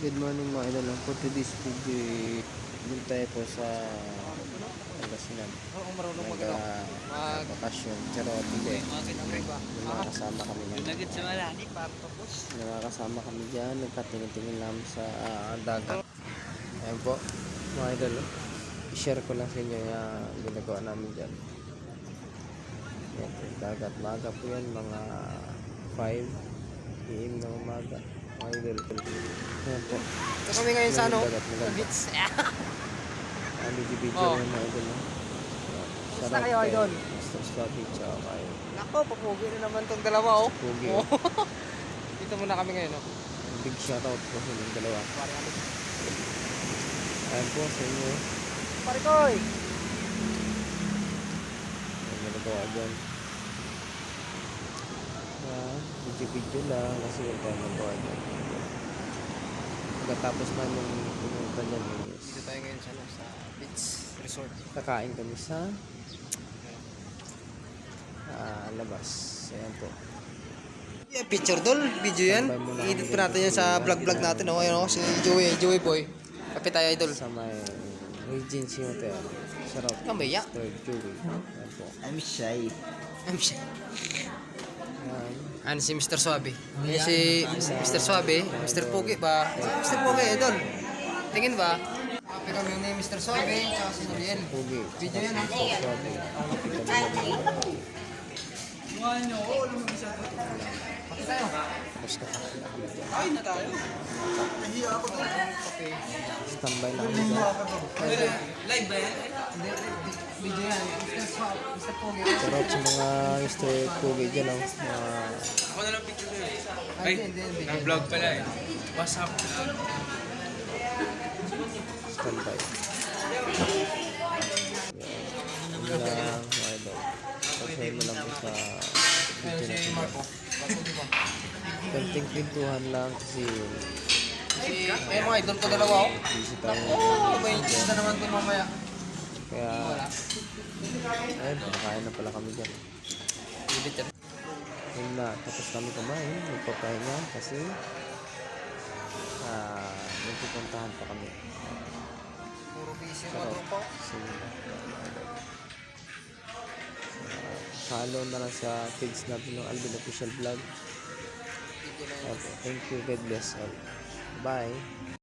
Good morning mga idol. For today's video, dun tayo po sa Pangasinan. Oo, marunong Bakasyon. Charot, hindi. May mga kasama kami dyan. Nagit sa malani, papapos. May mga kasama kami dyan. Nagkatingin-tingin lang sa dagat. Ayan po, mga idol. I-share ko lang sa inyo yung ginagawa namin dyan. Ayan po, dagat. Maga po yan, mga 5 PM ng umaga. Mga idol. Ayan po. Ito kami ngayon sa ano? Dagat, Sa beach. Video Oh. yung mga idol. Kumusta kayo, idol? Mr. Scotty, tsaka kayo. Nako, papugi na naman tong dalawa, oh. Pugi. Oh. Dito muna kami ngayon, oh. Big shoutout po sa inyong dalawa. Pare kami. Ayan po sa inyo. Pare koy! Ayan nalagawa dyan. Video lang kasi yung tayo nagawa dyan. Pagkatapos namin pumunta dyan is Dito tayo ngayon sa, ano, sa beach resort. kakain kami sa labas. Ayan po. Yeah, picture dol, video yan. Tambay muna I-edit kami pa natin dyan yan sa kasi vlog natin, oh. Ayan, oh, si Joey Boy. Kapit tayo, idol. Sa may Regency Hotel. Sarap. Kamaya. Mr. Joey. Ayan po. I'm shy. Ayan. Ano si Mr. Suabe? Yan si Mr. Suabe, Mr. Pugi ba? Mr. Pugi, idol. Tingin ba? Kapi kami ni Mr. Suabe, tsaka si Noriel. Pugi. Video yan, ha? Pati tayo. Tapos ka. Ay, na tayo. Standby lang kami dyan. Live ba yan? Hindi, video yan. Mr. Pugi. Shoutout sa mga Mr. Pugi dyan. Mga Ako na lang picture ko yun. Ay, hindi. Nag-vlog pala eh. What's up? standby. Yan lang mga idol. Pasay mo lang po sa video Si natin. Marco. Konting kwentuhan lang kasi Ay, mga idol ko dalawa, oh. busy tayo. Oh, may cheese na naman din mamaya. Kaya ayun, kumakain na pala kami dyan. Ibit yan. Yun na, tapos kami kumain. Magpapahinga kasi may pupuntahan pa kami. Puro busy yung mga tropa. Follow na lang sa page natin ng Alvin Official Vlog. Video na yun. Okay, thank you. God bless all. Bye.